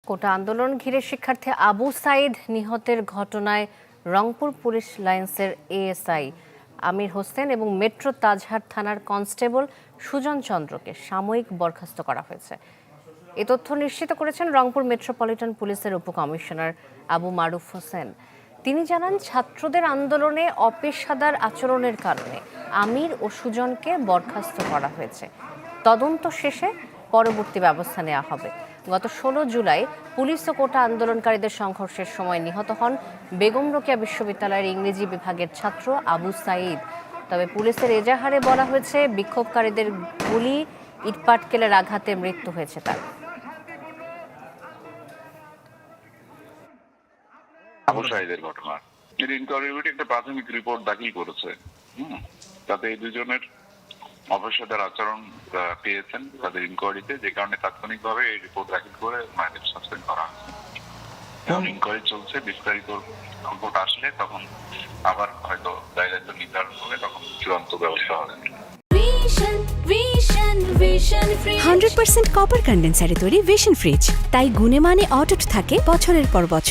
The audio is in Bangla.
কোটা আন্দোলন ঘিরে শিক্ষার্থী আবু সাইদ নিহতের ঘটনায় রংপুর পুলিশ লাইন্সের এএসআই আমির হোসেন এবং মেট্রো তাজহাট থানার কনস্টেবল সুজন চন্দ্রকে সাময়িক বরখাস্ত করা হয়েছে। এ তথ্য নিশ্চিত করেছেন রংপুর মেট্রোপলিটন পুলিশের উপকমিশনার আবু মারুফ হোসেন। তিনি জানান, ছাত্রদের আন্দোলনে অপেশাদার আচরণের কারণে আমির ও সুজনকে বরখাস্ত করা হয়েছে। তদন্ত শেষে পরবর্তী ব্যবস্থা নেওয়া হবে। গত 16 জুলাই পুলিশ ও কোটা আন্দোলনকারীদের সংঘর্ষের সময় নিহত হন বেগম রোকেয়া বিশ্ববিদ্যালয়ের ইংরেজি বিভাগের ছাত্র আবু সাইদ। তবে পুলিশের এজাহারে বলা হয়েছে, বিক্ষোভকারীদের গুলি ইটপাটকেলের আঘাতে মৃত্যু হয়েছে তার। আবু সাইদের ঘটনা ইনকোয়ারি একটা প্রাথমিক রিপোর্ট দাখিল করেছে। তাতে এই দুজনের অপেশাদার আচরণ পেয়েছেন তাদের ইনকোয়ারিতে, যে কারণে তাৎক্ষণিকভাবে এই রিপোর্ট দাখিল করে মায়েদের সাসপেন্ড করা হয়েছে। এখন ইনকোয়ারি চলছে, বিস্তারিত রিপোর্ট আসলে তখন আবার হয়তো দায়িত্ব নির্ধারণ করে তখন চূড়ান্ত ব্যবস্থা হবে। 100% কপার কন্ডেন্সারে তৈরি ভিশন ফ্রিজ, তাই গুণে মানে অটুট থাকে বছরের পর বছর।